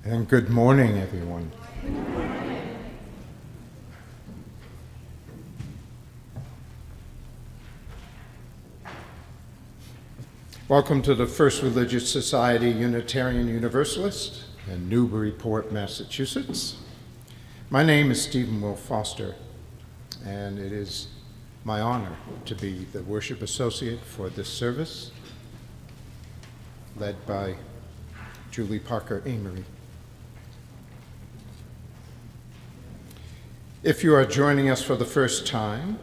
And good morning, everyone. Welcome to the First Religious Society Unitarian Universalist in Newburyport, Massachusetts. My name is Stephen Will Foster, and it is my honor to be the worship associate for this service, led by Julie Parker Amery. If you are joining us for the first time,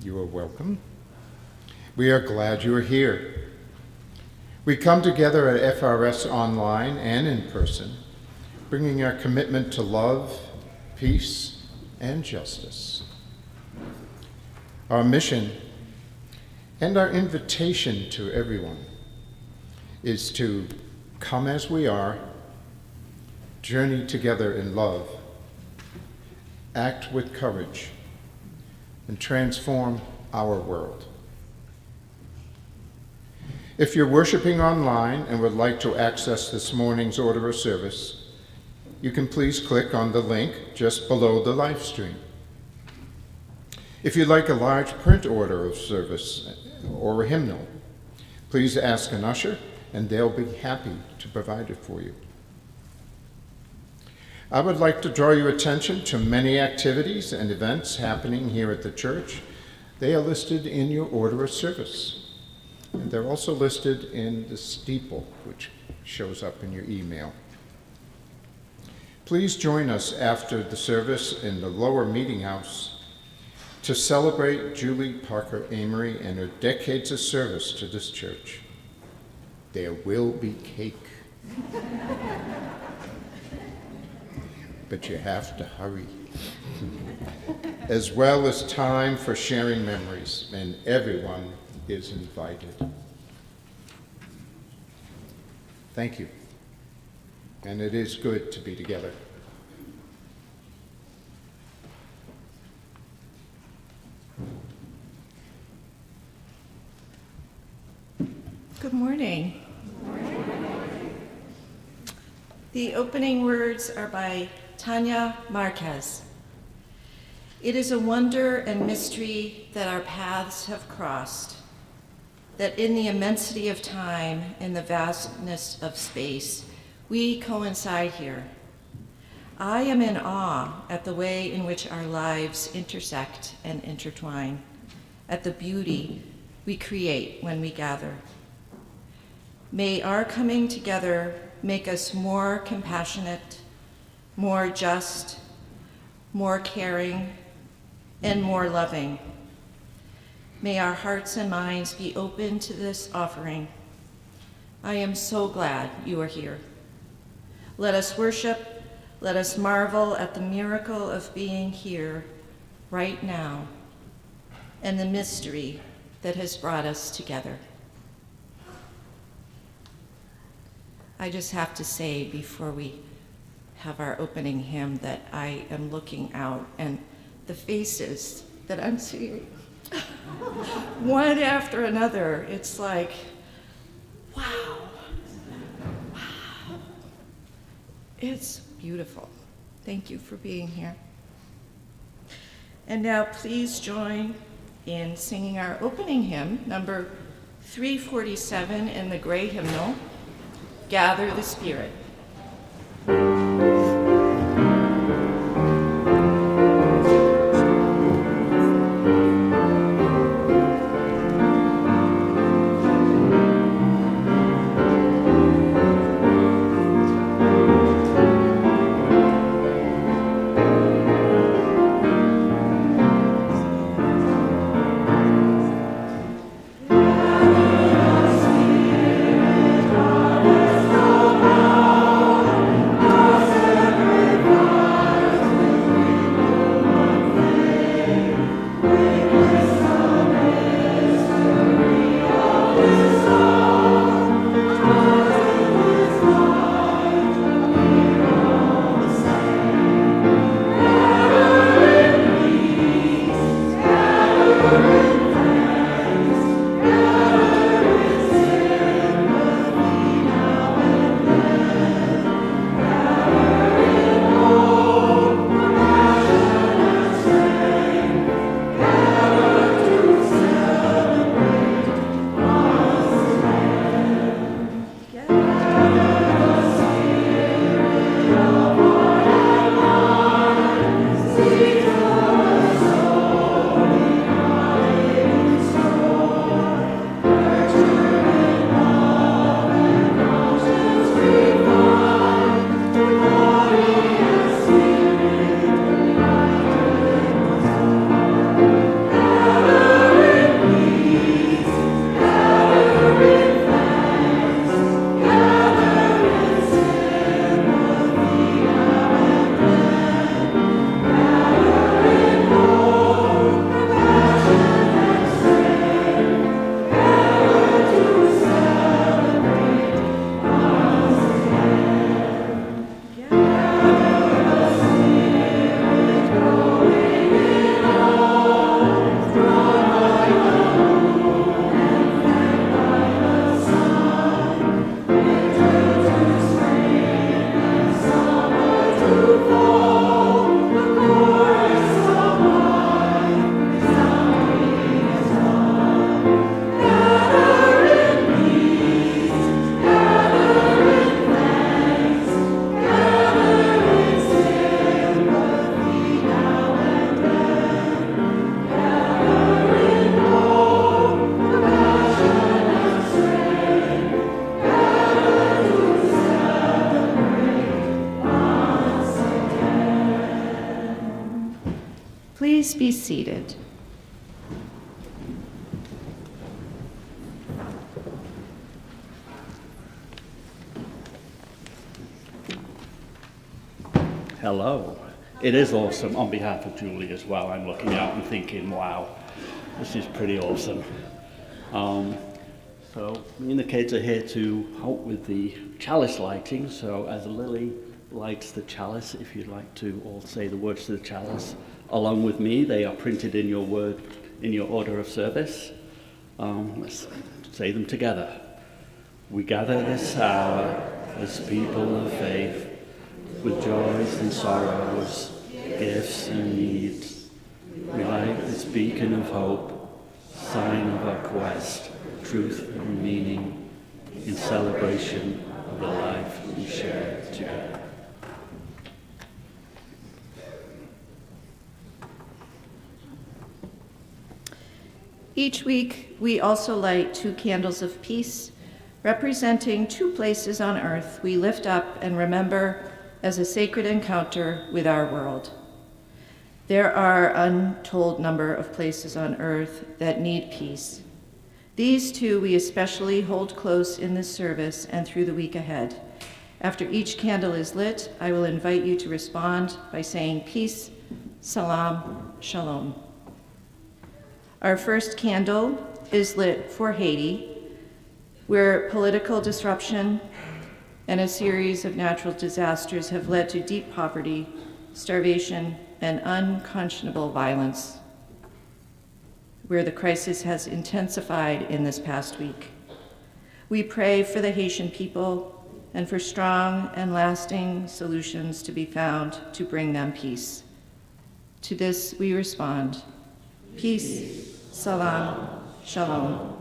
you are welcome. We are glad you are here. We come together at FRS online and in person, bringing our commitment to love, peace, and justice. Our mission and our invitation to everyone is to come as we are, journey together in love, act with courage, and transform our world. If you're worshiping online and would like to access this morning's order of service, you can please click on the link just below the live stream. If you'd like a large print order of service or a hymnal, please ask an usher and they'll be happy to provide it for you. I would like to draw your attention to many activities and events happening here at the church. They are listed in your order of service. And they're also listed in the steeple, which shows up in your email. Please join us after the service in the lower meeting house to celebrate Julie Parker Amery and her decades of service to this church. There will be cake. But you have to hurry. As well as time for sharing memories, and everyone is invited. Thank you. And it is good to be together. Good morning. The opening words are by Tanya Marquez. It is a wonder and mystery that our paths have crossed, that in the immensity of time and the vastness of space, we coincide here. I am in awe at the way in which our lives intersect and intertwine, at the beauty we create when we gather. May our coming together make us more compassionate, more just, more caring, and more loving. May our hearts and minds be open to this offering. I am so glad you are here. Let us worship, let us marvel at the miracle of being here right now and the mystery that has brought us together. I just have to say before we have our opening hymn that I am looking out and the faces that I'm seeing, one after another, it's like, wow, wow. It's beautiful. Thank you for being here. And now please join in singing our opening hymn, number 347 in the gray hymnal, Gather the Spirit. Oh Please be seated. Hello. It is awesome. On behalf of Julie as well, I'm looking out and thinking, wow, this is pretty awesome. So me and the kids are here to help with the chalice lighting. So as Lily lights the chalice, if you'd like to all say the words to the chalice along with me, they are printed in your order of service. Let's say them together. We gather this hour as people of faith, with joys and sorrows, gifts and needs. We light this beacon of hope, sign of our quest, truth and meaning, in celebration of the life we share together. Each week, we also light 2 candles of peace, representing 2 places on earth we lift up and remember as a sacred encounter with our world. There are an untold number of places on earth that need peace. These 2 we especially hold close in this service and through the week ahead. After each candle is lit, I will invite you to respond by saying peace, salam, shalom. Our first candle is lit for Haiti, where political disruption and a series of natural disasters have led to deep poverty, starvation, and unconscionable violence, where the crisis has intensified in this past week. We pray for the Haitian people and for strong and lasting solutions to be found to bring them peace. To this we respond, peace, salam, shalom.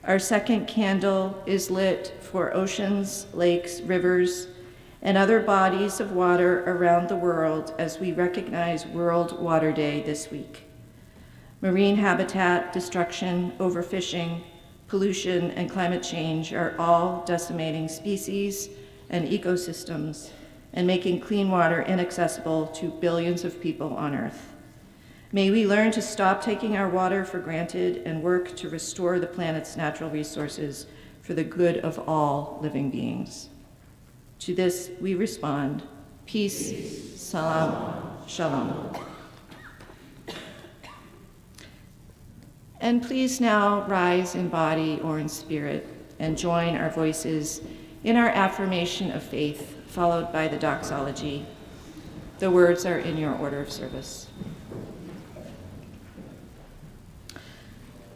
Our second candle is lit for oceans, lakes, rivers, and other bodies of water around the world as we recognize World Water Day this week. Marine habitat destruction, overfishing, pollution, and climate change are all decimating species and ecosystems and making clean water inaccessible to billions of people on Earth. May we learn to stop taking our water for granted and work to restore the planet's natural resources for the good of all living beings. To this we respond, peace, salam, shalom. And please now rise in body or in spirit and join our voices in our affirmation of faith, followed by the doxology. The words are in your order of service.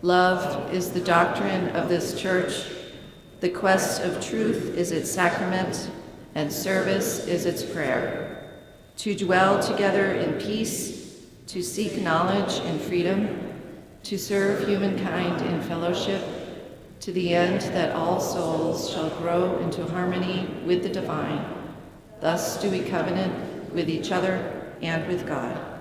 Love is the doctrine of this church. The quest of truth is its sacrament, and service is its prayer. To dwell together in peace, to seek knowledge in freedom, to serve humankind in fellowship, to the end that all souls shall grow into harmony with the divine. Thus do we covenant with each other and with God.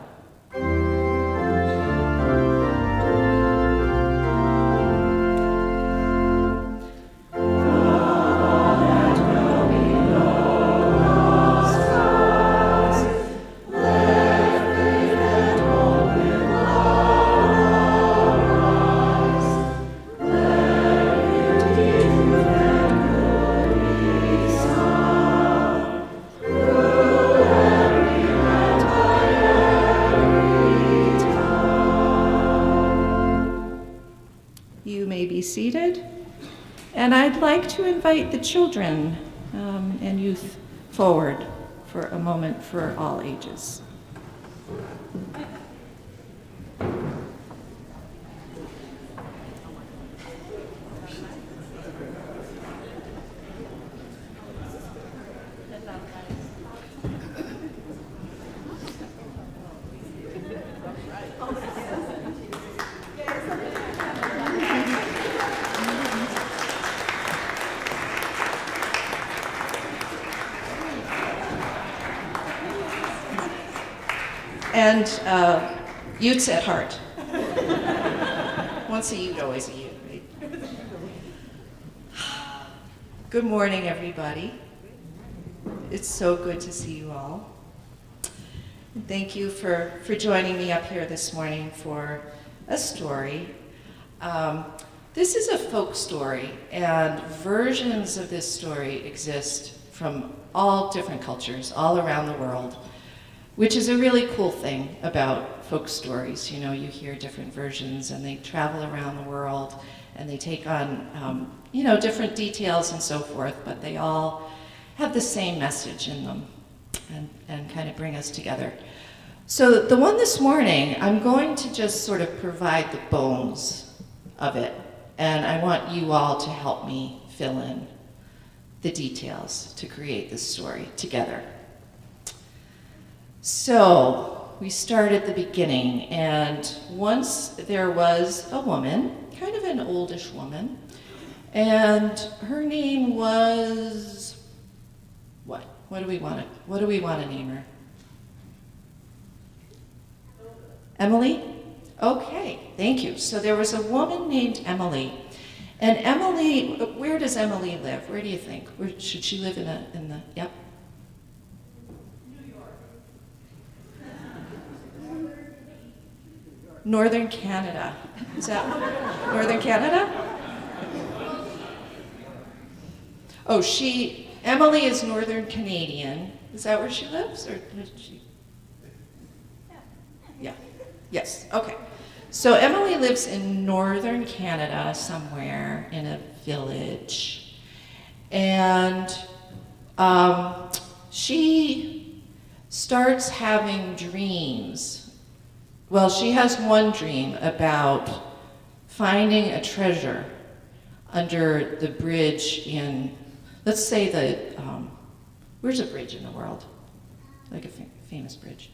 Seated, and I'd like to invite the children and youth forward for a moment for all ages. And Utes at heart. Once a Ute, always a Ute, right? Good morning, everybody. It's so good to see you all. Thank you for joining me up here this morning for a story. This is a folk story, and versions of this story exist from all different cultures all around the world, which is a really cool thing about folk stories. You know, you hear different versions and they travel around the world and they take on, different details and so forth, but they all have the same message in them and kind of bring us together. So the one this morning, I'm going to just sort of provide the bones of it, and I want you all to help me fill in the details to create this story together. So we start at the beginning, and once there was a woman, kind of an oldish woman, and her name was what? What do we want to name her? Emily? Okay, thank you. So there was a woman named Emily. And Emily, where does Emily live? Where do you think? Where, should she live yep? New York. Northern Canada. Is that Northern Canada? Oh, Emily is Northern Canadian. Is that where she lives? Or did she? Yeah. Yes, okay. So Emily lives in Northern Canada somewhere in a village. And she starts having dreams. Well, she has one dream about finding a treasure under the bridge in, let's say where's a bridge in the world? Like a famous bridge.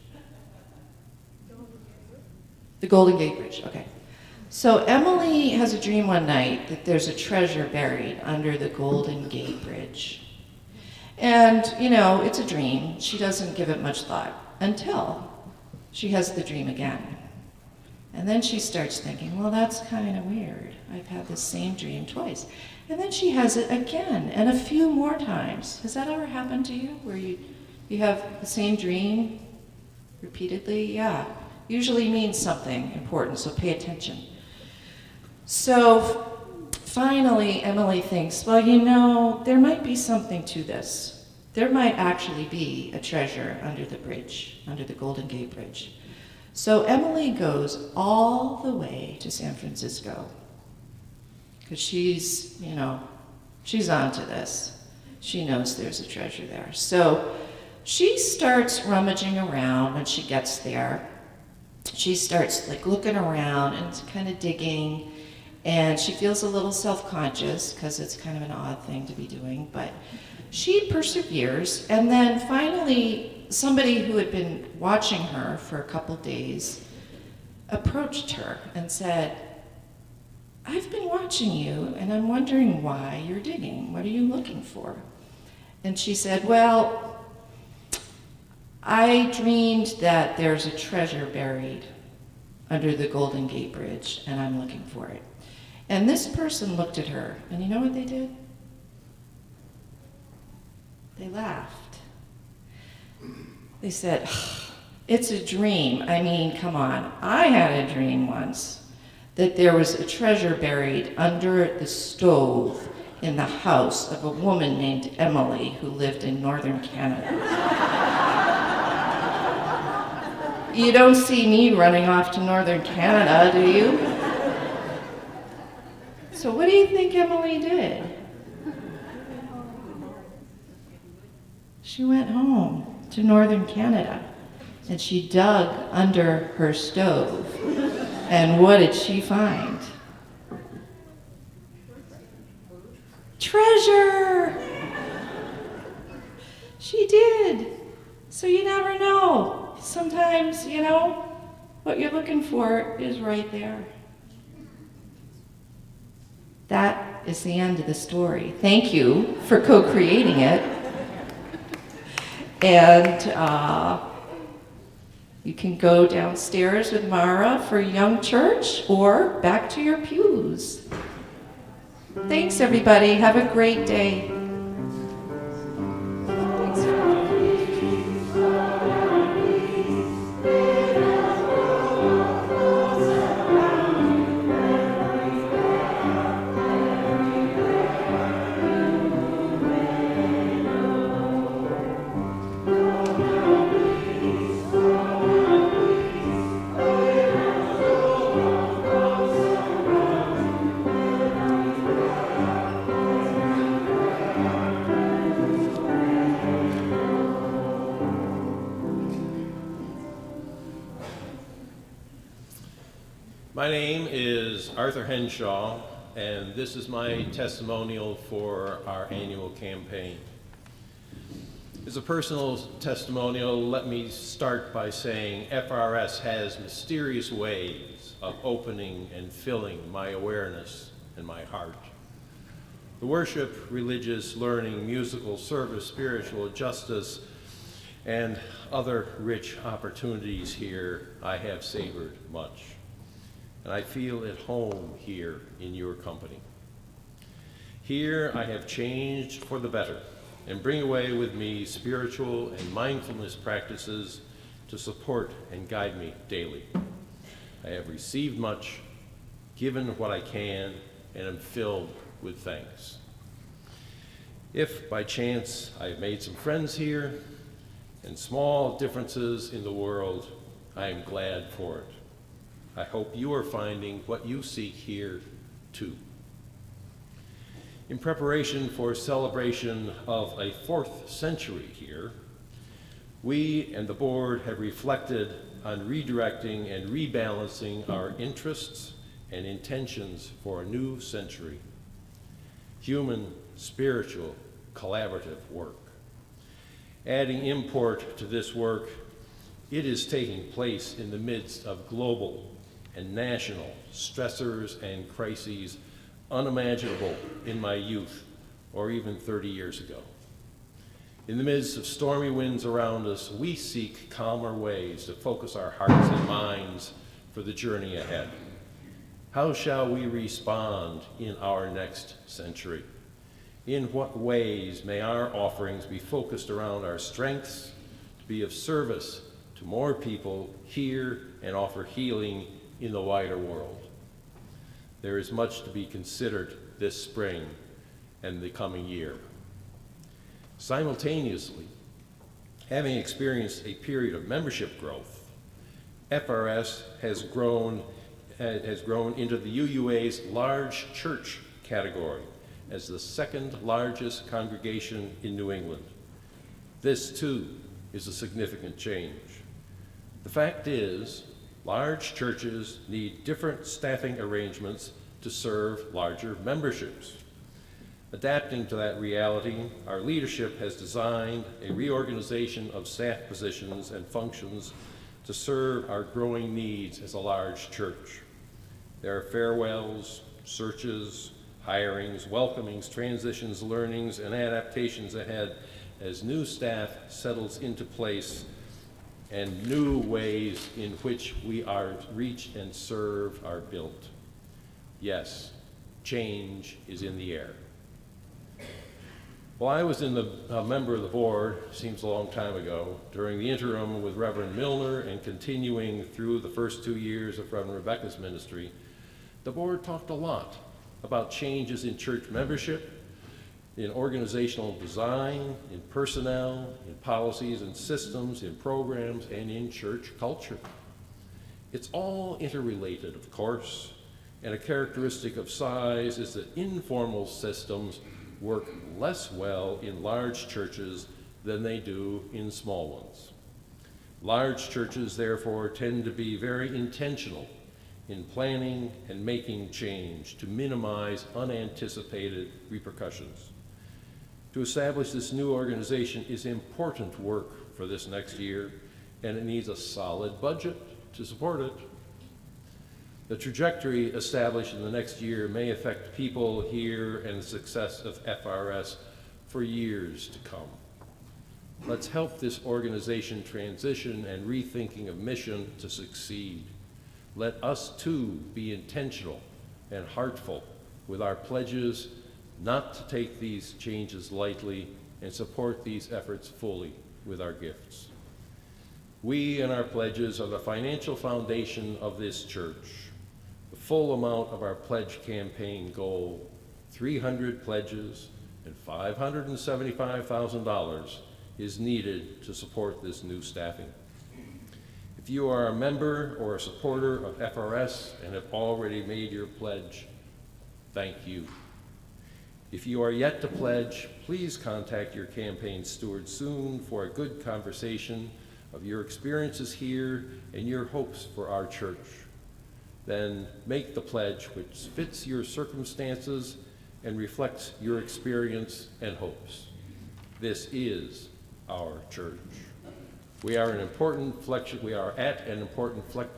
The Golden Gate Bridge, okay. So Emily has a dream one night that there's a treasure buried under the Golden Gate Bridge. And, it's a dream. She doesn't give it much thought until she has the dream again. And then she starts thinking, well, that's kind of weird. I've had the same dream twice. And then she has it again, and a few more times. Has that ever happened to you, where you have the same dream repeatedly? Yeah. Usually means something important, so pay attention. So finally, Emily thinks, well, there might be something to this. There might actually be a treasure under the bridge, under the Golden Gate Bridge. So Emily goes all the way to San Francisco, because she's onto this. She knows there's a treasure there. So she starts rummaging around when she gets there. She starts looking around and kind of digging, and she feels a little self-conscious because it's kind of an odd thing to be doing, but she perseveres. And then finally, somebody who had been watching her for a couple days approached her and said, I've been watching you, and I'm wondering why you're digging. What are you looking for? And she said, well, I dreamed that there's a treasure buried under the Golden Gate Bridge, and I'm looking for it. And this person looked at her, and you know what they did? They laughed. They said, it's a dream. I mean, come on. I had a dream once that there was a treasure buried under the stove in the house of a woman named Emily who lived in Northern Canada. You don't see me running off to Northern Canada, do you? So what do you think Emily did? She went home to Northern Canada, and she dug under her stove. And what did she find? Treasure! She did. So you never know. Sometimes, what you're looking for is right there. That is the end of the story. Thank you for co-creating it. And you can go downstairs with Mara for young church or back to your pews. Thanks, everybody. Have a great day. Thanks. My name is Arthur Henshaw, and this is my testimonial for our annual campaign. As a personal testimonial, let me start by saying FRS has mysterious ways of opening and filling my awareness and my heart. The worship, religious, learning, musical, service, spiritual, justice, and other rich opportunities here I have savored much. And I feel at home here in your company. Here I have changed for the better and bring away with me spiritual and mindfulness practices to support and guide me daily. I have received much, given what I can, and am filled with thanks. If by chance I have made some friends here and small differences in the world, I am glad for it. I hope you are finding what you seek here too. In preparation for celebration of a 4th century here, we and the board have reflected on redirecting and rebalancing our interests and intentions for a new century. Human, spiritual, collaborative work. Adding import to this work, it is taking place in the midst of global and national stressors and crises unimaginable in my youth or even 30 years ago. In the midst of stormy winds around us, we seek calmer ways to focus our hearts and minds for the journey ahead. How shall we respond in our next century? In what ways may our offerings be focused around our strengths to be of service to more people here and offer healing in the wider world? There is much to be considered this spring and the coming year. Simultaneously, having experienced a period of membership growth, FRS has grown into the UUA's large church category as the 2nd largest congregation in New England. This too is a significant change. The fact is, large churches need different staffing arrangements to serve larger memberships. Adapting to that reality, our leadership has designed a reorganization of staff positions and functions to serve our growing needs as a large church. There are farewells, searches, hirings, welcomings, transitions, learnings, and adaptations ahead as new staff settles into place and new ways in which we are reached and served are built. Yes, change is in the air. While I was a member of the board, seems a long time ago, during the interim with Reverend Milner and continuing through the first 2 years of Reverend Rebecca's ministry, the board talked a lot about changes in church membership, in organizational design, in personnel, in policies and systems, in programs, and in church culture. It's all interrelated, of course, and a characteristic of size is that informal systems work less well in large churches than they do in small ones. Large churches, therefore, tend to be very intentional in planning and making change to minimize unanticipated repercussions. To establish this new organization is important work for this next year, and it needs a solid budget to support it. The trajectory established in the next year may affect people here and the success of FRS for years to come. Let's help this organization transition and rethinking of mission to succeed. Let us too be intentional and heartful with our pledges not to take these changes lightly and support these efforts fully with our gifts. We and our pledges are the financial foundation of this church. The full amount of our pledge campaign goal, 300 pledges and $575,000, is needed to support this new staffing. If you are a member or a supporter of FRS and have already made your pledge, thank you. If you are yet to pledge, please contact your campaign steward soon for a good conversation of your experiences here and your hopes for our church. then make the pledge which fits your circumstances and reflects your experience and hopes. This is our church. We are at an important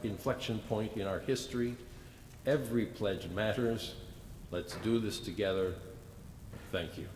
inflection point in our history. Every pledge matters. Let's do this together. Thank you.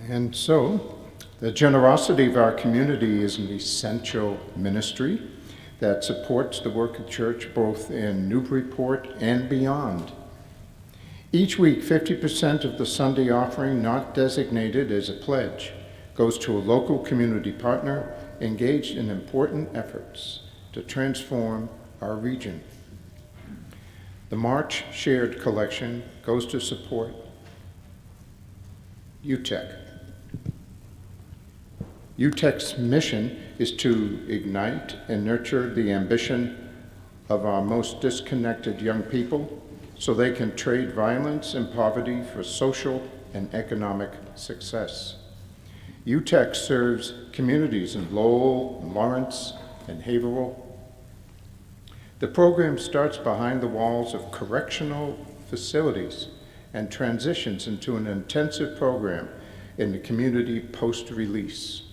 And so, the generosity of our community is an essential ministry that supports the work of church both in Newburyport and beyond. Each week, 50% of the Sunday offering not designated as a pledge goes to a local community partner engaged in important efforts to transform our region. The March shared collection goes to support UTEC. UTEC's mission is to ignite and nurture the ambition of our most disconnected young people so they can trade violence and poverty for social and economic success. UTEC serves communities in Lowell, Lawrence, and Haverhill. The program starts behind the walls of correctional facilities and transitions into an intensive program in the community post-release.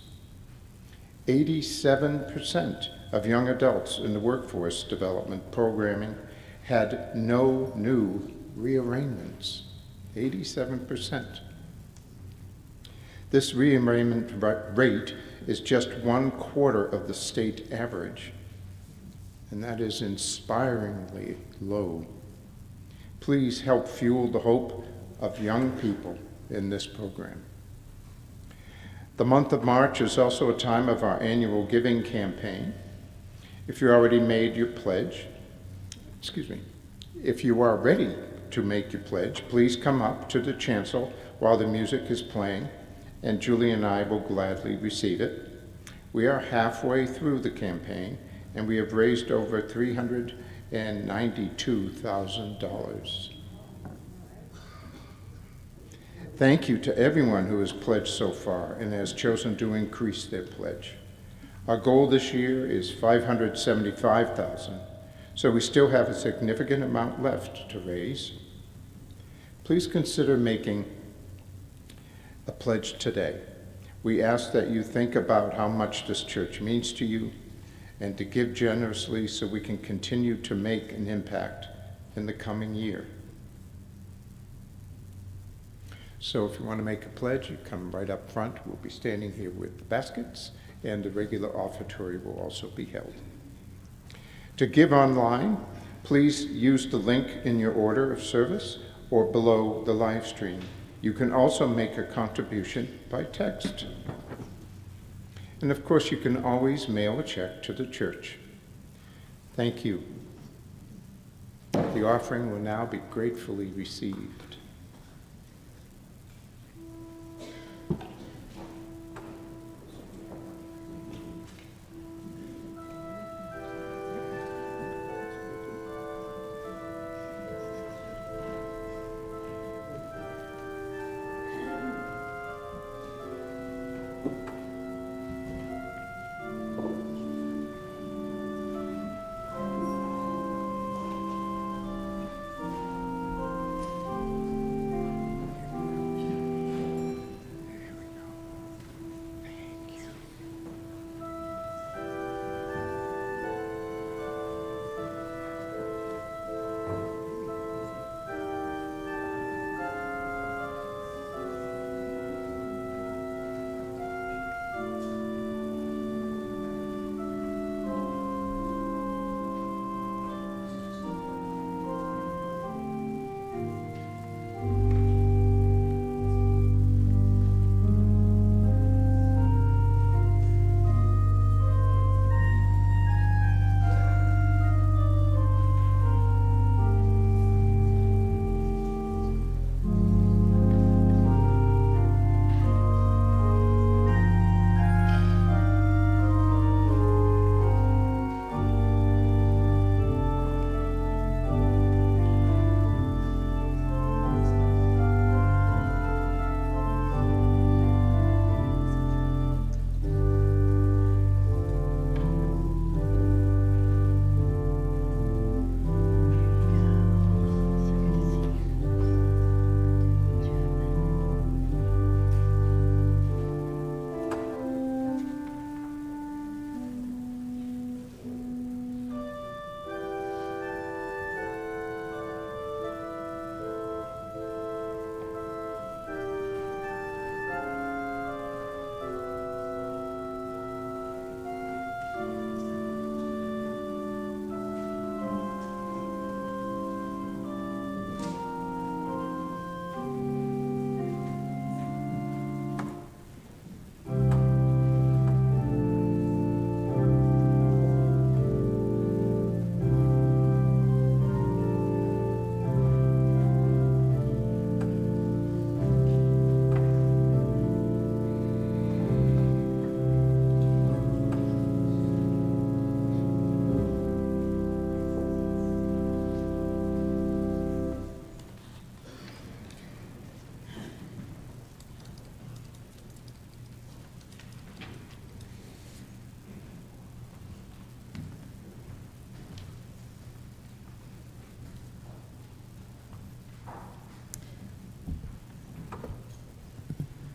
87% of young adults in the workforce development programming had no new re-arraignments. 87%. This re-arraignment rate is just 1/4 of the state average, and that is inspiringly low. Please help fuel the hope of young people in this program. The month of March is also a time of our annual giving campaign. If you already made your pledge, if you are ready to make your pledge, please come up to the chancel while the music is playing, and Julie and I will gladly receive it. We are halfway through the campaign, and we have raised over $392,000. Thank you to everyone who has pledged so far and has chosen to increase their pledge. Our goal this year is $575,000, so we still have a significant amount left to raise. Please consider making a pledge today. We ask that you think about how much this church means to you and to give generously so we can continue to make an impact in the coming year. So if you want to make a pledge, you come right up front. We'll be standing here with baskets, and the regular offertory will also be held. To give online, please use the link in your order of service or below the live stream. You can also make a contribution by text. And of course, you can always mail a check to the church. Thank you. The offering will now be gratefully received.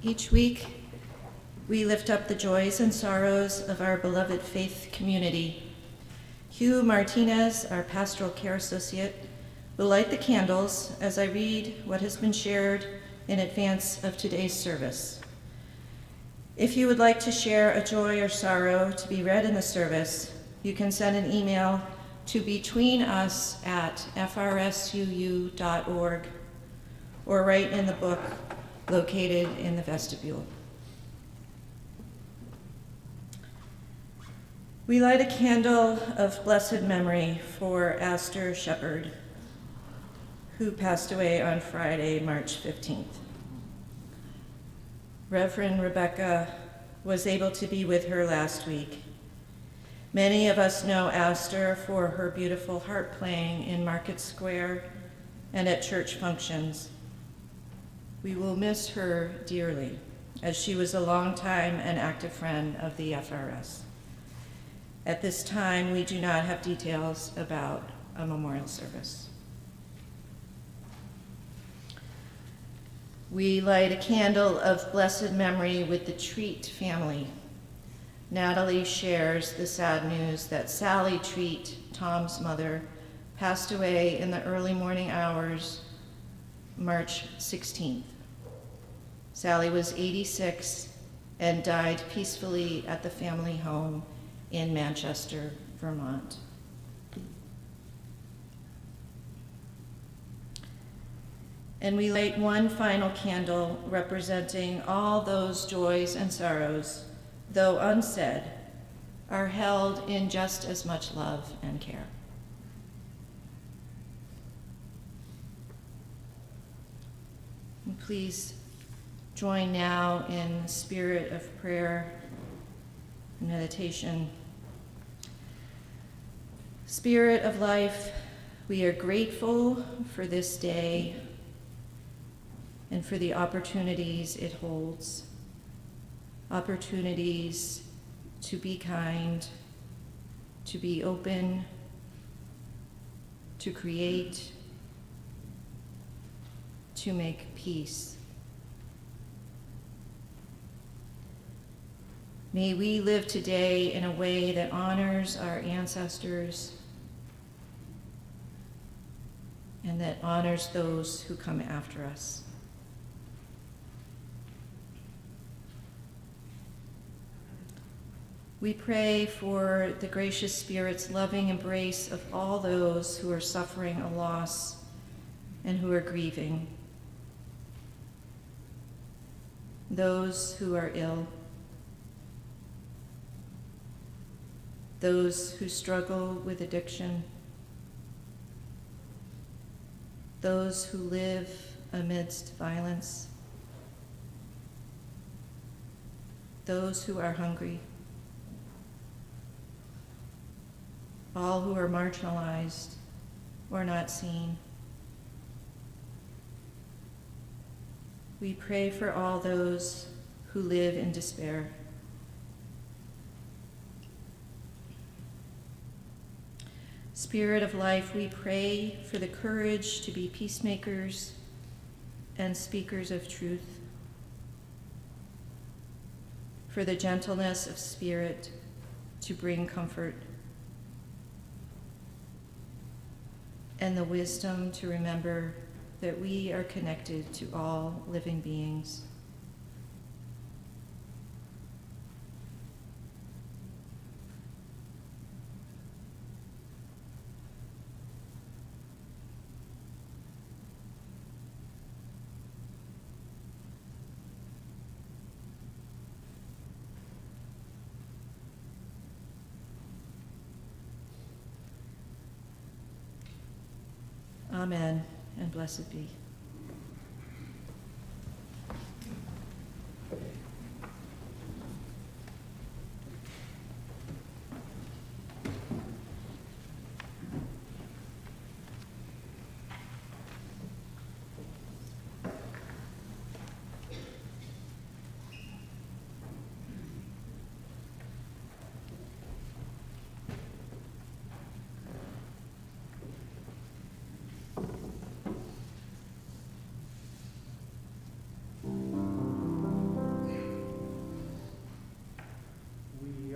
Each week, we lift up the joys and sorrows of our beloved faith community. Hugh Martinez, our pastoral care associate, will light the candles as I read what has been shared in advance of today's service. If you would like to share a joy or sorrow to be read in the service, you can send an email to betweenus@frsuu.org or write in the book located in the vestibule. We light a candle of blessed memory for Astor Shepard, who passed away on Friday, March 15th. Reverend Rebecca was able to be with her last week. Many of us know Astor for her beautiful harp playing in Market Square and at church functions. We will miss her dearly, as she was a longtime and active friend of the FRS. At this time, we do not have details about a memorial service. We light a candle of blessed memory with the Treat family. Natalie shares the sad news that Sally Treat, Tom's mother, passed away in the early morning hours, March 16th. Sally was 86 and died peacefully at the family home in Manchester, Vermont. And we light one final candle representing all those joys and sorrows, though unsaid, are held in just as much love and care. And please join now in the spirit of prayer and meditation. Spirit of life, we are grateful for this day and for the opportunities it holds. Opportunities to be kind, to be open, to create, to make peace. May we live today in a way that honors our ancestors and that honors those who come after us. We pray for the gracious Spirit's loving embrace of all those who are suffering a loss and who are grieving, those who are ill, those who struggle with addiction, those who live amidst violence, those who are hungry, all who are marginalized or not seen. We pray for all those who live in despair. Spirit of life, we pray for the courage to be peacemakers and speakers of truth, for the gentleness of spirit to bring comfort, and the wisdom to remember that we are connected to all living beings. Amen, and blessed be.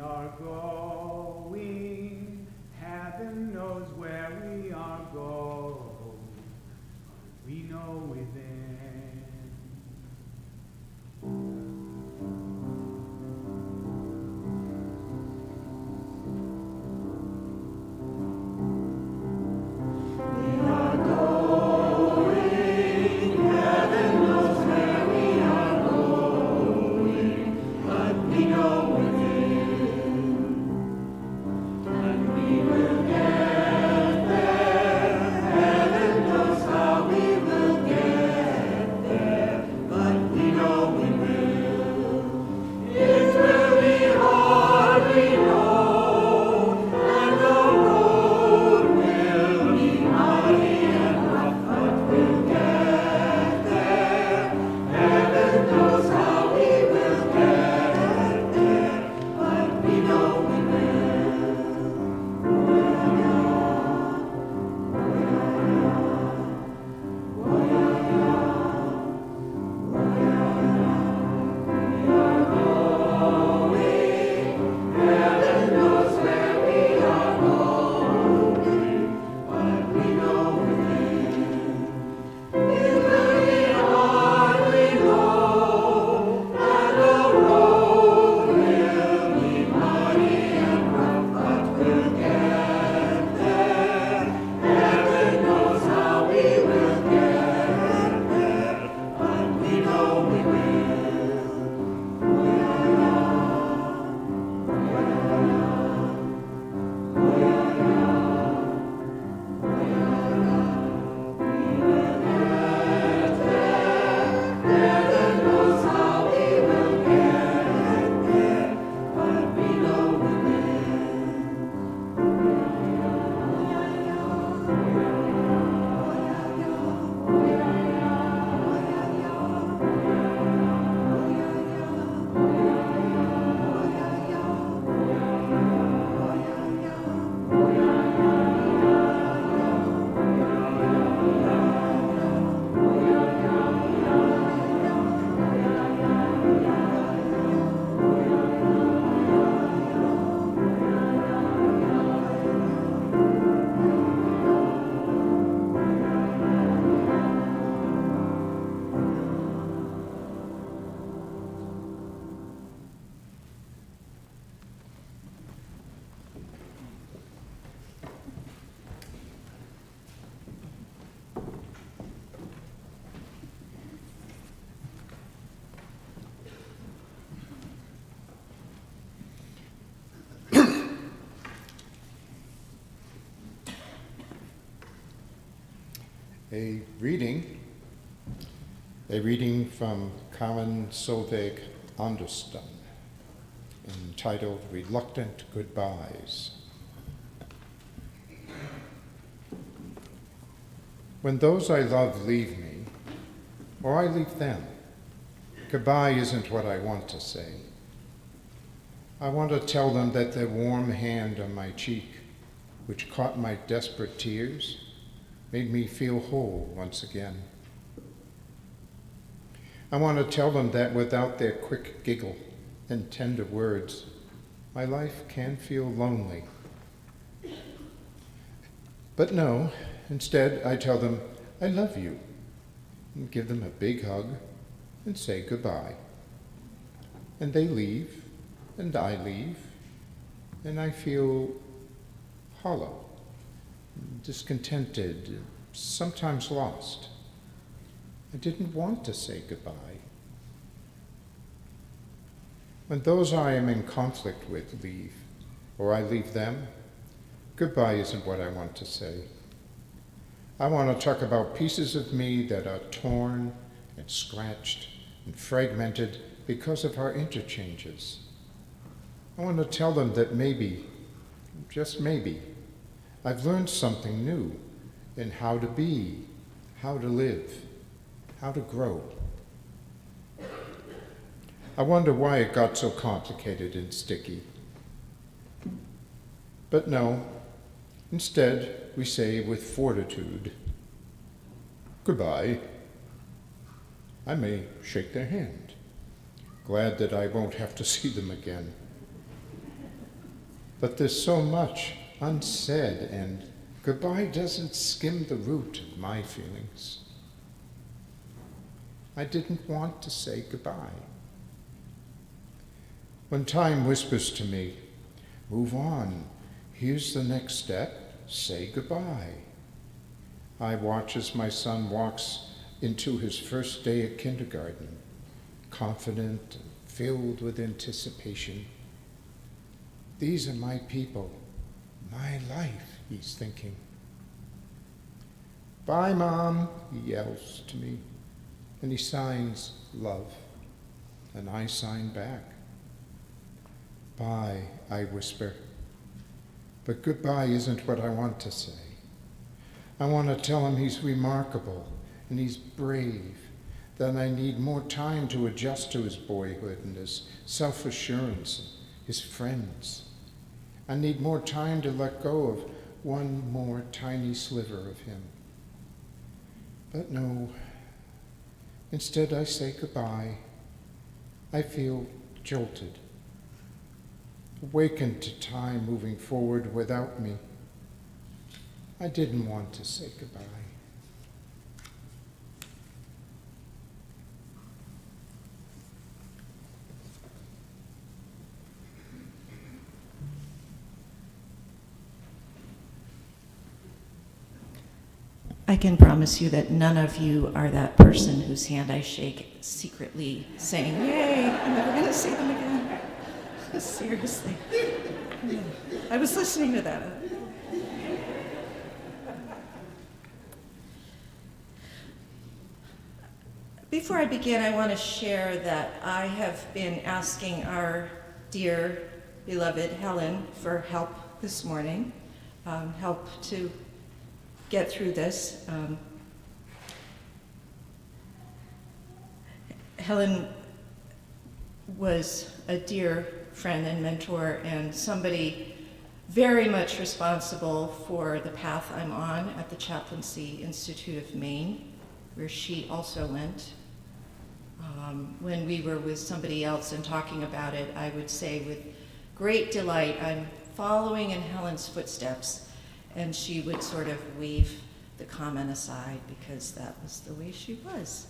are going, heaven knows where we are going, we know within. A reading from Karen Solveig Andersson, entitled Reluctant Goodbyes. When those I love leave me, or I leave them, goodbye isn't what I want to say. I want to tell them that their warm hand on my cheek, which caught my desperate tears, made me feel whole once again. I want to tell them that without their quick giggle and tender words, my life can feel lonely. But no, instead I tell them I love you, and give them a big hug and say goodbye. And they leave, and I leave, and I feel hollow, discontented, sometimes lost. I didn't want to say goodbye. When those I am in conflict with leave, or I leave them, goodbye isn't what I want to say. I want to talk about pieces of me that are torn and scratched and fragmented because of our interchanges. I want to tell them that maybe, just maybe, I've learned something new in how to be, how to live, how to grow. I wonder why it got so complicated and sticky. But no, instead we say with fortitude, goodbye. I may shake their hand, glad that I won't have to see them again. but there's so much unsaid, and goodbye doesn't skim the root of my feelings. I didn't want to say goodbye. When time whispers to me, move on, here's the next step, say goodbye, I watch as my son walks into his first day at kindergarten, confident and filled with anticipation. These are my people, my life, he's thinking. Bye, Mom, he yells to me, and he signs love, and I sign back. Bye, I whisper, but goodbye isn't what I want to say. I want to tell him he's remarkable and he's brave, that I need more time to adjust to his boyhood and his self-assurance and his friends. I need more time to let go of one more tiny sliver of him. But no, instead I say goodbye. I feel jolted, awakened to time moving forward without me. I didn't want to say goodbye. I can promise you that none of you are that person whose hand I shake secretly saying, yay, I'm never going to see them again. Seriously. I was listening to that. Before I begin, I want to share that I have been asking our dear, beloved Helen for help this morning, help to get through this. Helen was a dear friend and mentor and somebody very much responsible for the path I'm on at the Chaplaincy Institute of Maine, where she also went. When we were with somebody else and talking about it, I would say with great delight, I'm following in Helen's footsteps, and she would sort of wave the comment aside because that was the way she was.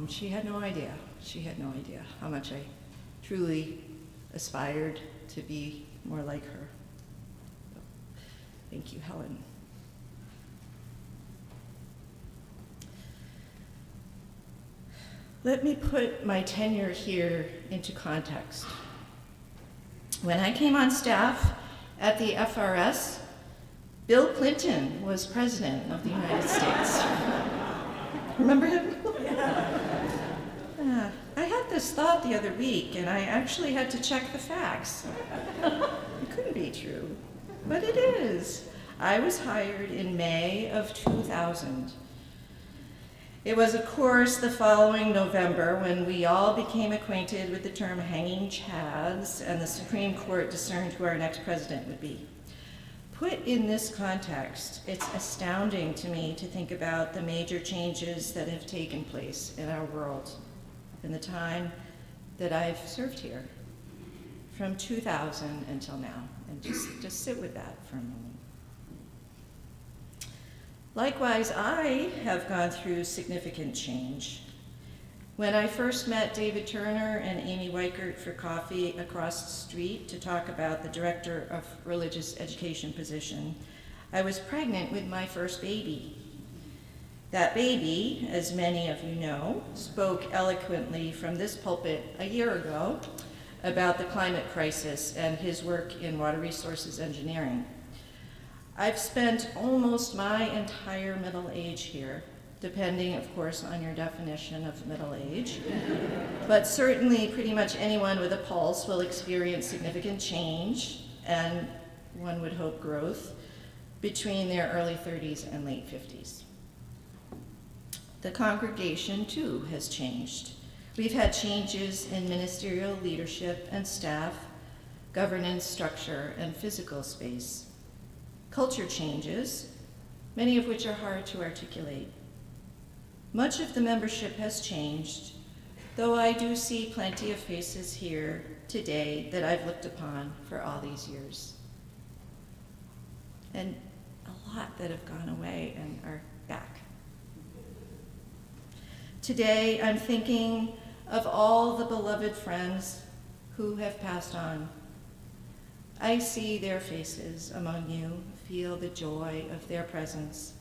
She had no idea. She had no idea how much I truly aspired to be more like her. Thank you, Helen. Let me put my tenure here into context. When I came on staff at the FRS, Bill Clinton was president of the United States. Remember him? I had this thought the other week, and I actually had to check the facts. It couldn't be true, but it is. I was hired in May of 2000. It was, of course, the following November when we all became acquainted with the term hanging chads, and the Supreme Court discerned who our next president would be. Put in this context, it's astounding to me to think about the major changes that have taken place in our world in the time that I've served here, from 2000 until now, and just sit with that for a moment. Likewise, I have gone through significant change. When I first met David Turner and Amy Weichert for coffee across the street to talk about the director of religious education position, I was pregnant with my first baby. That baby, as many of you know, spoke eloquently from this pulpit a year ago about the climate crisis and his work in water resources engineering. I've spent almost my entire middle age here, depending, of course, on your definition of middle age. But certainly, pretty much anyone with a pulse will experience significant change, and one would hope growth, between their early 30s and late 50s. The congregation, too, has changed. We've had changes in ministerial leadership and staff, governance structure, and physical space. Culture changes, many of which are hard to articulate. Much of the membership has changed, though I do see plenty of faces here today that I've looked upon for all these years. And a lot that have gone away and are back. Today, I'm thinking of all the beloved friends who have passed on. I see their faces among you, feel the joy of their presence.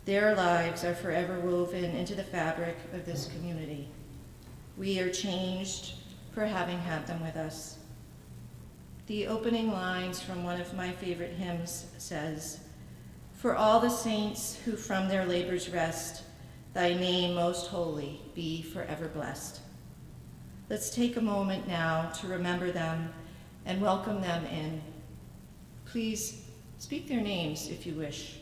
Their lives are forever woven into the fabric of this community. We are changed for having had them with us. The opening lines from one of my favorite hymns says, "For all the saints who from their labors rest, thy name most holy be forever blessed." Let's take a moment now to remember them and welcome them in. Please speak their names if you wish.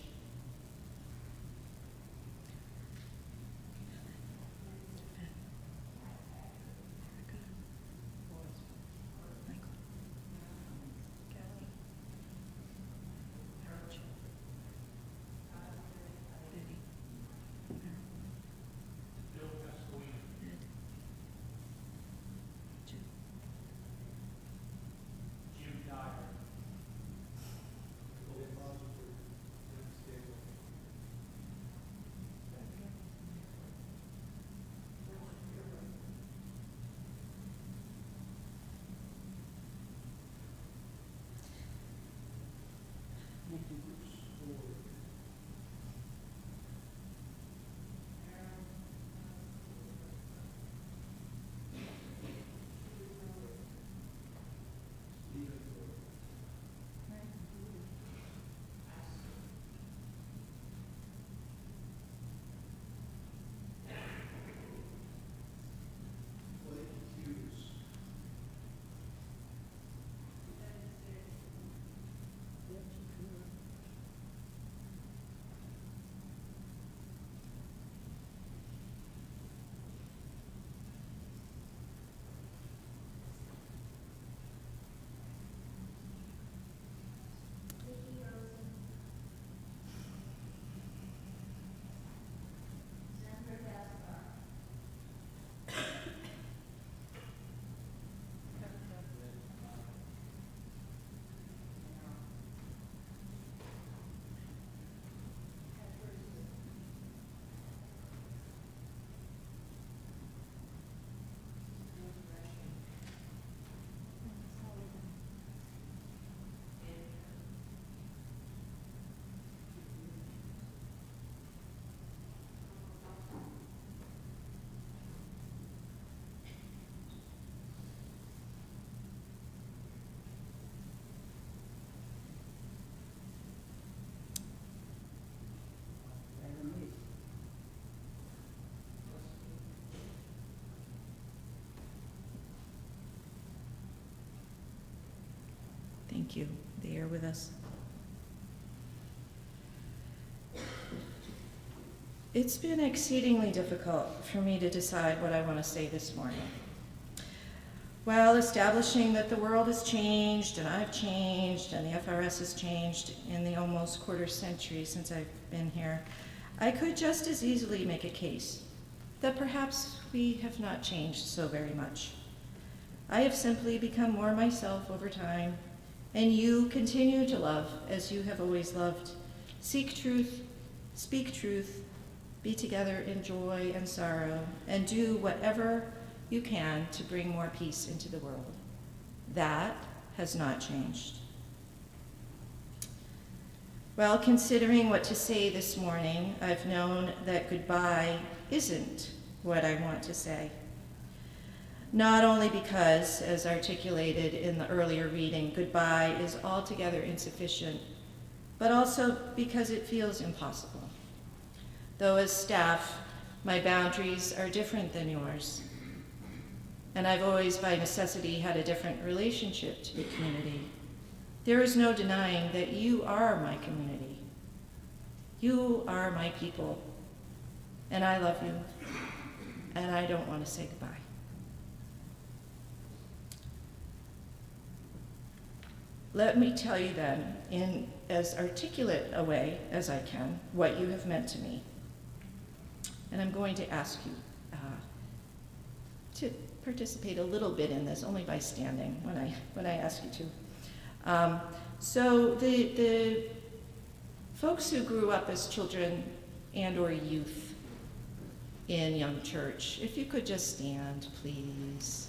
Thank you. They are with us. It's been exceedingly difficult for me to decide what I want to say this morning. While establishing that the world has changed, and I've changed, and the FRS has changed in the almost quarter century since I've been here, I could just as easily make a case that perhaps we have not changed so very much. I have simply become more myself over time, and you continue to love as you have always loved. Seek truth, speak truth, be together in joy and sorrow, and do whatever you can to bring more peace into the world. That has not changed. While considering what to say this morning, I've known that goodbye isn't what I want to say. Not only because, as articulated in the earlier reading, goodbye is altogether insufficient, but also because it feels impossible. Though as staff, my boundaries are different than yours, and I've always by necessity had a different relationship to the community. There is no denying that you are my community. You are my people, and I love you, and I don't want to say goodbye. Let me tell you then, in as articulate a way as I can, what you have meant to me. And I'm going to ask you, to participate a little bit in this, only by standing when I ask you to. So the folks who grew up as children and or youth in Young Church, if you could just stand, please.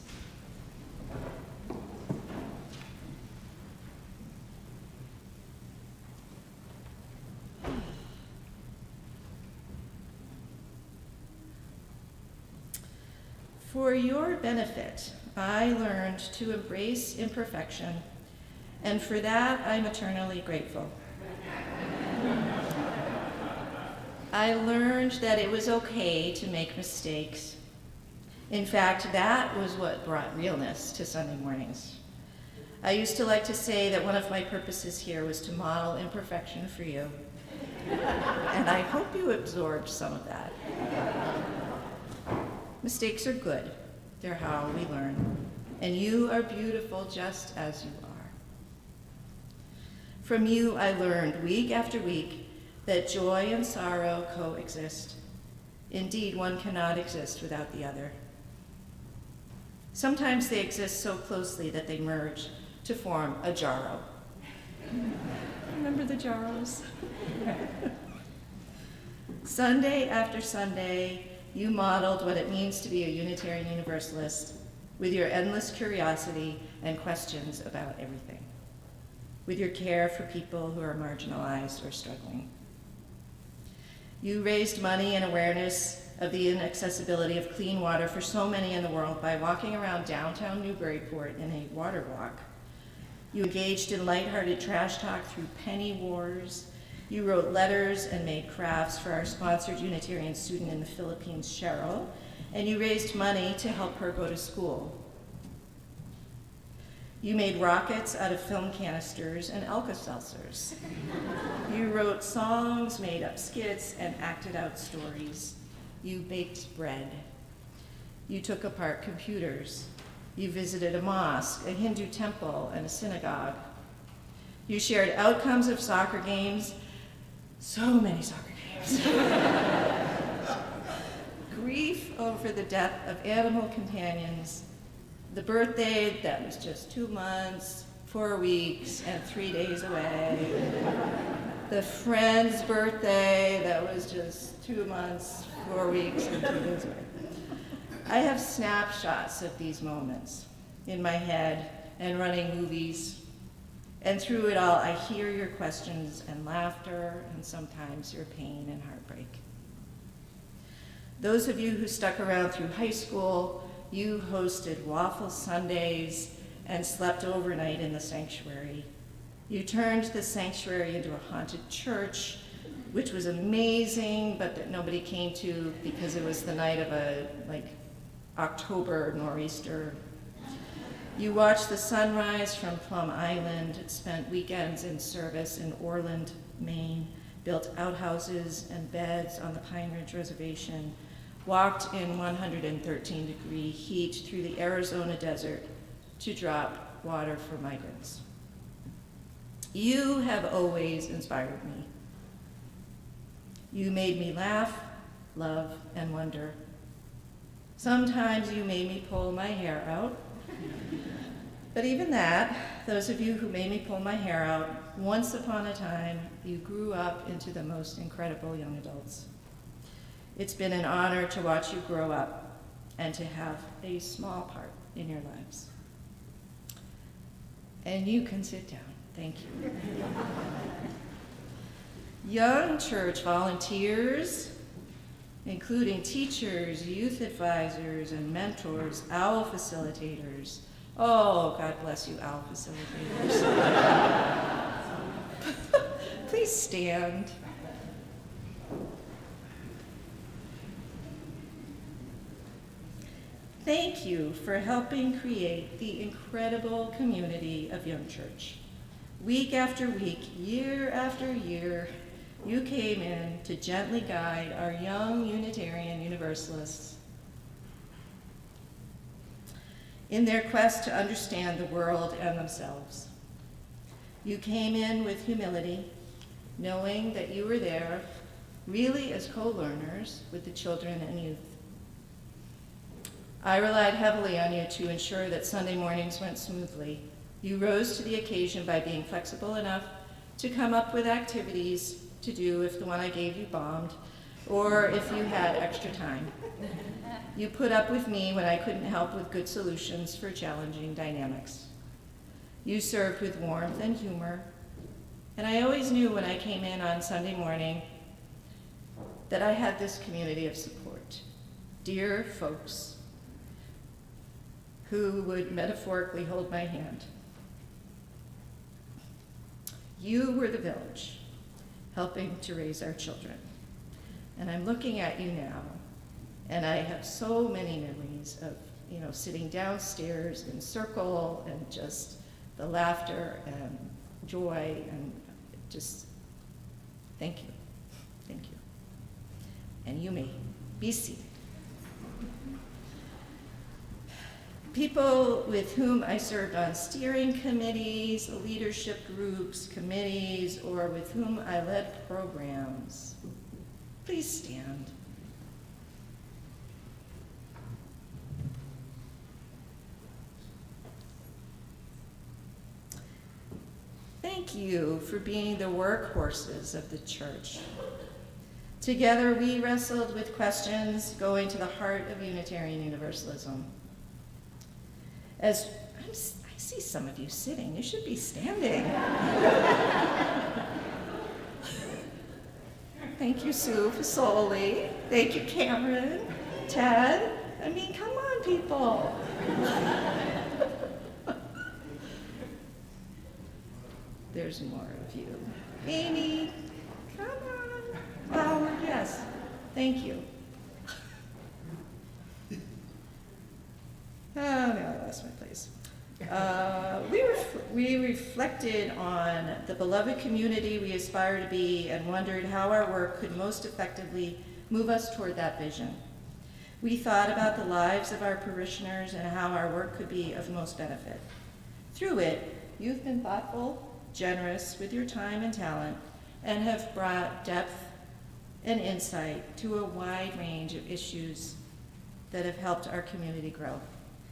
For your benefit, I learned to embrace imperfection, and for that I'm eternally grateful. I learned that it was okay to make mistakes. In fact, that was what brought realness to Sunday mornings. I used to like to say that one of my purposes here was to model imperfection for you. And I hope you absorbed some of that. Mistakes are good. They're how we learn. And you are beautiful just as you are. From you, I learned week after week that joy and sorrow coexist. Indeed, one cannot exist without the other. Sometimes they exist so closely that they merge to form a jarro. Remember the jarros? Sunday after Sunday, you modeled what it means to be a Unitarian Universalist with your endless curiosity and questions about everything, with your care for people who are marginalized or struggling. You raised money and awareness of the inaccessibility of clean water for so many in the world by walking around downtown Newburyport in a water walk. You engaged in lighthearted trash talk through penny wars. You wrote letters and made crafts for our sponsored Unitarian student in the Philippines, Cheryl, and you raised money to help her go to school. You made rockets out of film canisters and Alka-Seltzers. You wrote songs, made up skits, and acted out stories. You baked bread. You took apart computers. You visited a mosque, a Hindu temple, and a synagogue. You shared outcomes of soccer games, so many soccer games. Grief over the death of animal companions, the birthday that was just 2 months, 4 weeks, and 3 days away. The friend's birthday that was just 2 months, 4 weeks, and 3 days away. I have snapshots of these moments in my head and running movies. And through it all, I hear your questions and laughter, and sometimes your pain and heartbreak. Those of you who stuck around through high school, you hosted waffle Sundays and slept overnight in the sanctuary. You turned the sanctuary into a haunted church, which was amazing, but that nobody came to because it was the night of a, October nor'easter. You watched the sunrise from Plum Island, spent weekends in service in Orland, Maine, built outhouses and beds on the Pine Ridge Reservation, walked in 113-degree heat through the Arizona desert to drop water for migrants. You have always inspired me. You made me laugh, love, and wonder. Sometimes you made me pull my hair out. But even that, those of you who made me pull my hair out, once upon a time, you grew up into the most incredible young adults. It's been an honor to watch you grow up and to have a small part in your lives. And you can sit down. Thank you. Young church volunteers, including teachers, youth advisors, and mentors, OWL facilitators. Oh, God bless you, OWL facilitators. Please stand. Thank you for helping create the incredible community of Young Church. Week after week, year after year, you came in to gently guide our young Unitarian Universalists in their quest to understand the world and themselves. You came in with humility, knowing that you were there really as co-learners with the children and youth. I relied heavily on you to ensure that Sunday mornings went smoothly. You rose to the occasion by being flexible enough to come up with activities to do if the one I gave you bombed, or if you had extra time. You put up with me when I couldn't help with good solutions for challenging dynamics. You served with warmth and humor, and I always knew when I came in on Sunday morning that I had this community of support, dear folks who would metaphorically hold my hand. You were the village, helping to raise our children. And I'm looking at you now, and I have so many memories of, sitting downstairs in circle and just the laughter and joy and just, thank you, thank you. And you may be seated. People with whom I served on steering committees, leadership groups, committees, or with whom I led programs. Please stand. Thank you for being the workhorses of the church. Together we wrestled with questions going to the heart of Unitarian Universalism. As I see some of you sitting, you should be standing. Thank you, Sue Fasoli. Thank you, Cameron, Ted. I mean, come on, people. There's more of you. Amy, come on. Howard, yes. Thank you. Oh, no, I lost my place. We reflected on the beloved community we aspire to be and wondered how our work could most effectively move us toward that vision. We thought about the lives of our parishioners and how our work could be of most benefit. Through it, you've been thoughtful, generous with your time and talent, and have brought depth and insight to a wide range of issues that have helped our community grow.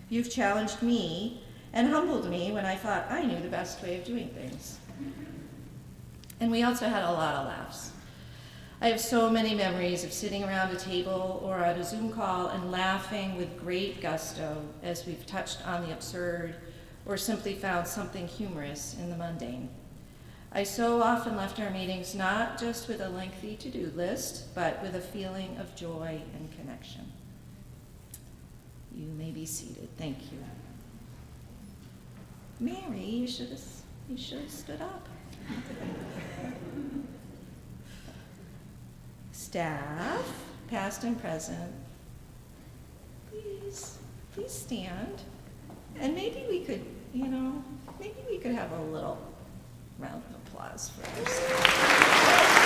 You've challenged me and humbled me when I thought I knew the best way of doing things. And we also had a lot of laughs. I have so many memories of sitting around a table or on a Zoom call and laughing with great gusto as we've touched on the absurd or simply found something humorous in the mundane. I so often left our meetings not just with a lengthy to-do list, but with a feeling of joy and connection. You may be seated. Thank you. Mary, you should have stood up. Staff, past and present, please stand. And maybe we could, have a little round of applause for ourselves.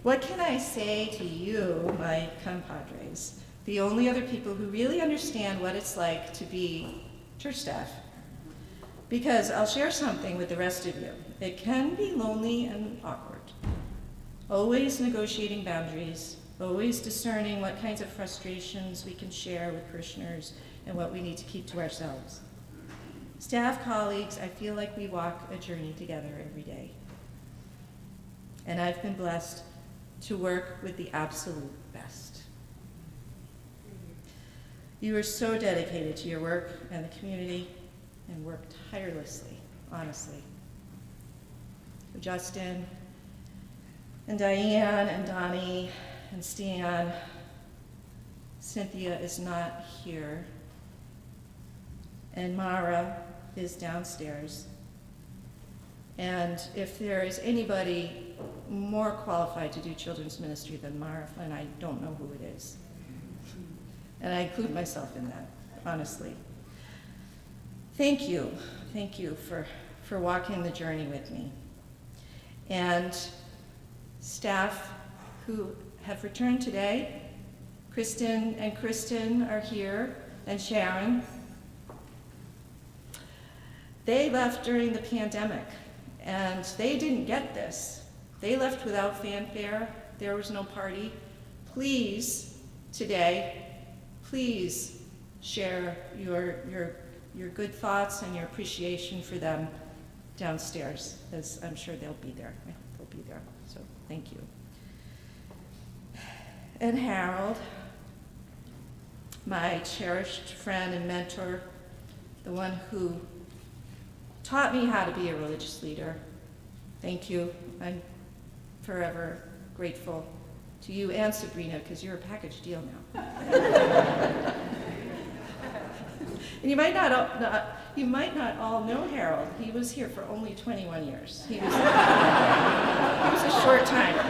What can I say to you, my compadres, the only other people who really understand what it's like to be church staff? Because I'll share something with the rest of you. It can be lonely and awkward. Always negotiating boundaries, always discerning what kinds of frustrations we can share with parishioners and what we need to keep to ourselves. Staff colleagues, I feel like we walk a journey together every day. And I've been blessed to work with the absolute best. You are so dedicated to your work and the community and work tirelessly, honestly. Justin and Diane and Donnie and Stan, Cynthia is not here, and Mara is downstairs. And if there is anybody more qualified to do children's ministry than Mara, and I don't know who it is. And I include myself in that, honestly. Thank you for walking the journey with me. And Staff who have returned today, Kristen and Kristen are here, and Sharon. They left during the pandemic, and they didn't get this. They left without fanfare. There was no party. Please, today, please share your good thoughts and your appreciation for them downstairs, as I'm sure they'll be there. I hope they'll be there, so thank you. And Harold, my cherished friend and mentor, the one who taught me how to be a religious leader. Thank you. I'm forever grateful to you and Sabrina, because you're a package deal now. And you might not all know Harold. He was here for only 21 years. He was a short timer.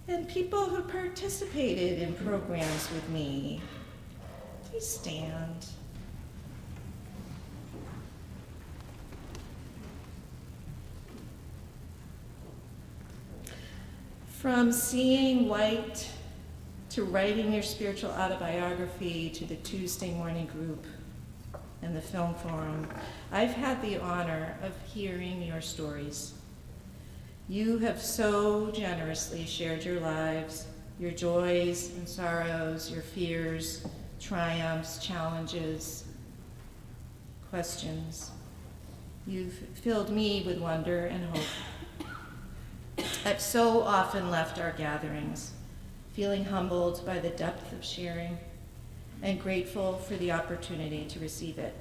And people who participated in programs with me, please stand. From seeing light to writing your spiritual autobiography to the Tuesday morning group and the film forum, I've had the honor of hearing your stories. You have so generously shared your lives, your joys and sorrows, your fears, triumphs, challenges, questions. You've filled me with wonder and hope. I've so often left our gatherings feeling humbled by the depth of sharing and grateful for the opportunity to receive it.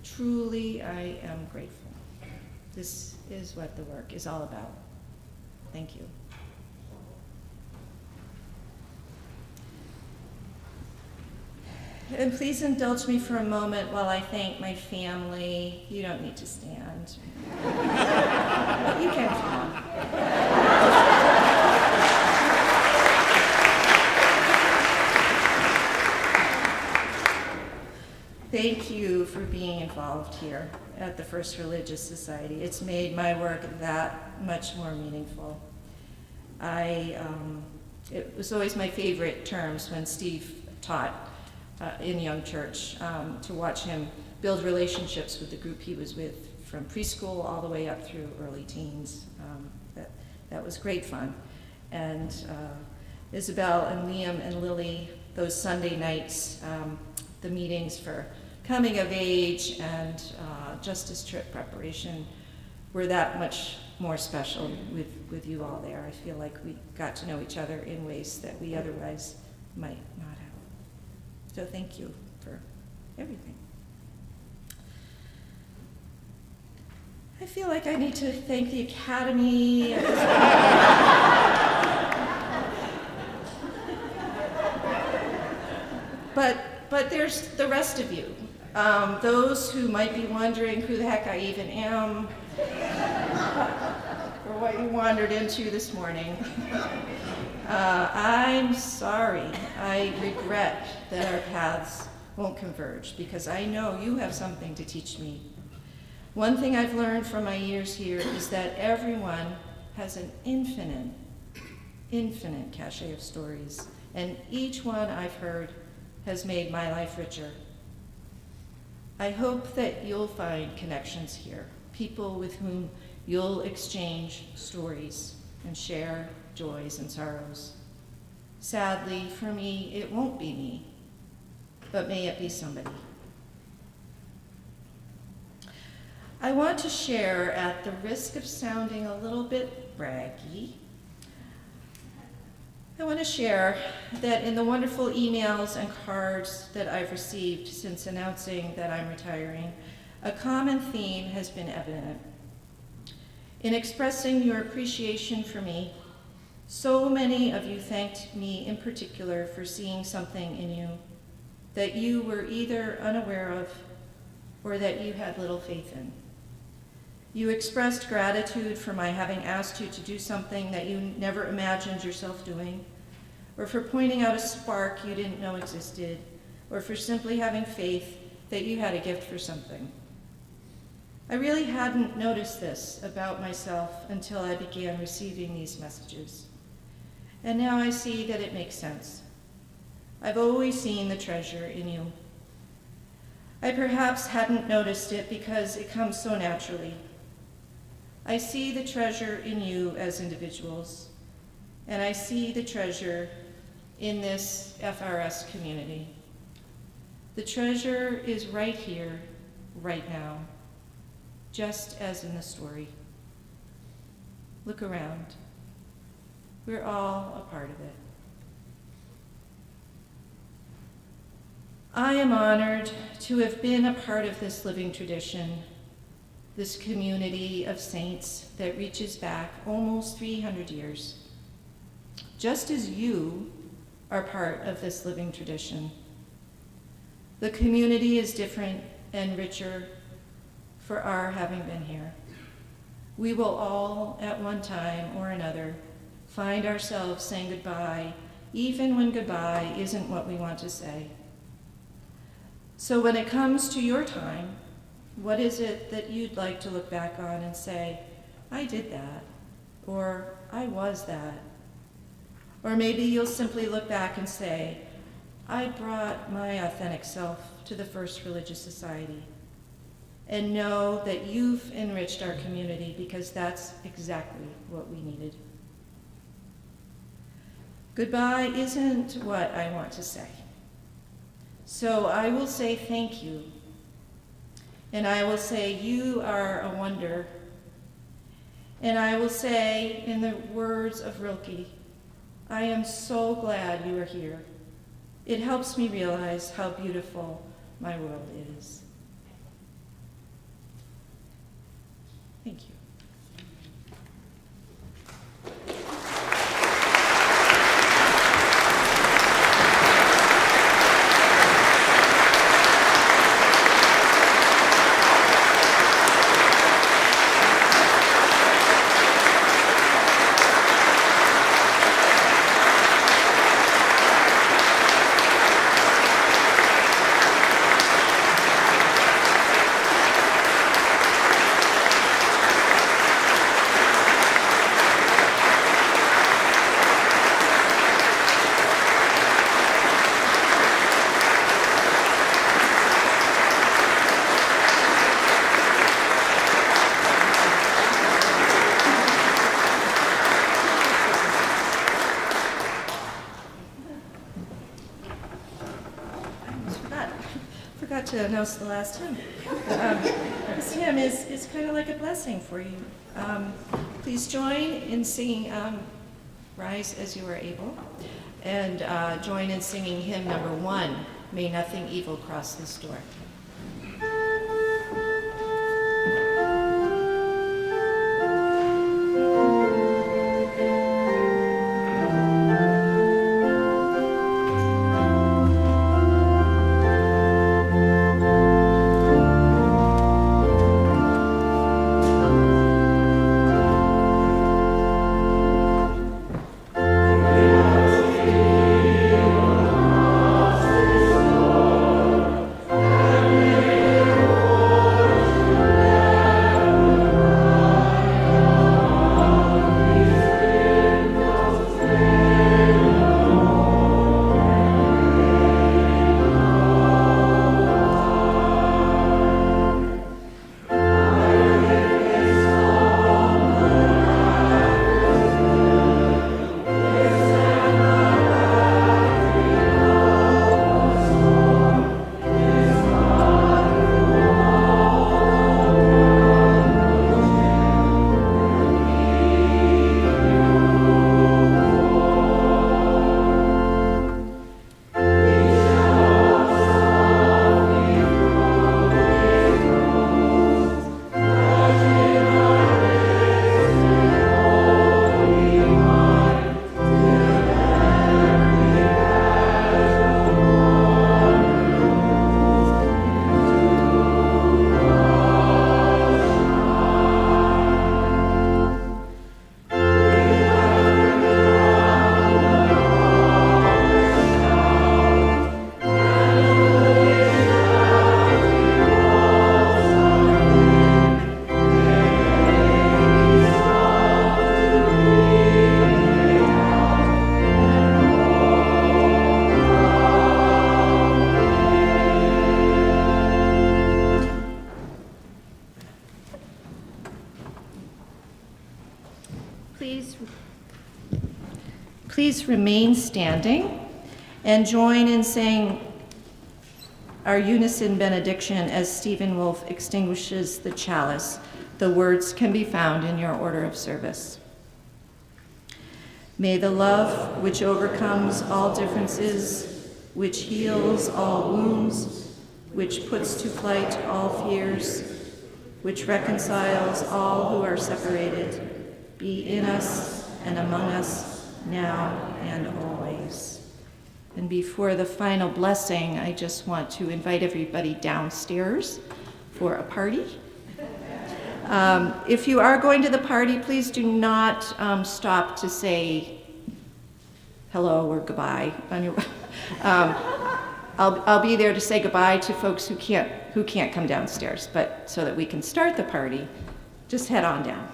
Truly, I am grateful. This is what the work is all about. Thank you. And please indulge me for a moment while I thank my family. You don't need to stand. But you can come. Thank you for being involved here at the First Religious Society. It's made my work that much more meaningful. It was always my favorite terms when Steve taught in Young Church, to watch him build relationships with the group he was with from preschool all the way up through early teens. That was great fun. And Isabel and Liam and Lily, those Sunday nights, the meetings for coming of age and justice trip preparation were that much more special with you all there. I feel like we got to know each other in ways that we otherwise might not have. So thank you for everything. I feel like I need to thank the Academy. But there's the rest of you. Those who might be wondering who the heck I even am, or what you wandered into this morning. I'm sorry. I regret that our paths won't converge, because I know you have something to teach me. One thing I've learned from my years here is that everyone has an infinite cache of stories, and each one I've heard has made my life richer. I hope that you'll find connections here, people with whom you'll exchange stories and share joys and sorrows. Sadly, for me, it won't be me, but may it be somebody. I want to share, at the risk of sounding a little bit braggy, I want to share that in the wonderful emails and cards that I've received since announcing that I'm retiring, a common theme has been evident. In expressing your appreciation for me, so many of you thanked me in particular for seeing something in you that you were either unaware of or that you had little faith in. You expressed gratitude for my having asked you to do something that you never imagined yourself doing, or for pointing out a spark you didn't know existed, or for simply having faith that you had a gift for something. I really hadn't noticed this about myself until I began receiving these messages. And now I see that it makes sense. I've always seen the treasure in you. I perhaps hadn't noticed it because it comes so naturally. I see the treasure in you as individuals, and I see the treasure in this FRS community. The treasure is right here, right now, just as in the story. Look around. We're all a part of it. I am honored to have been a part of this living tradition, this community of saints that reaches back almost 300 years. Just as you are part of this living tradition. The community is different and richer for our having been here. We will all, at one time or another, find ourselves saying goodbye, even when goodbye isn't what we want to say. So when it comes to your time, what is it that you'd like to look back on and say, I did that, or I was that? Or maybe you'll simply look back and say, I brought my authentic self to the First Religious Society, and know that you've enriched our community because that's exactly what we needed. Goodbye isn't what I want to say. So I will say thank you. And I will say you are a wonder. And I will say, in the words of Rilke, I am so glad you are here. It helps me realize how beautiful my world is. Thank you. To announce the last hymn. This hymn is kind of like a blessing for you. Please join in singing Rise As You Are Able, and join in singing hymn number 1, May Nothing Evil Cross This Door. Amen. please remain standing and join in saying our unison benediction as Stephen Wolfe extinguishes the chalice. The words can be found in your order of service. May the love which overcomes all differences, which heals all wounds, which puts to flight all fears, which reconciles all who are separated, be in us and among us now and always. And before the final blessing, I just want to invite everybody downstairs for a party. If you are going to the party, please do not stop to say hello or goodbye. I'll be there to say goodbye to folks who can't come downstairs, but so that we can start the party, just head on down.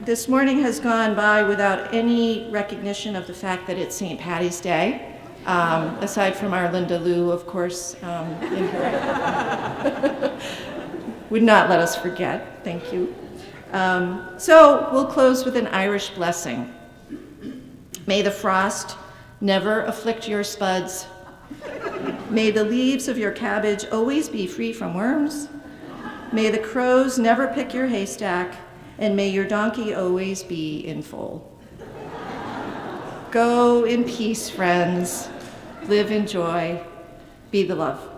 This morning has gone by without any recognition of the fact that it's St. Patty's Day, aside from our Linda Lou, of course, would not let us forget. Thank you. So we'll close with an Irish blessing. May the frost never afflict your spuds. May the leaves of your cabbage always be free from worms. May the crows never pick your haystack, and may your donkey always be in foal. Go in peace, friends. Live in joy. Be the love.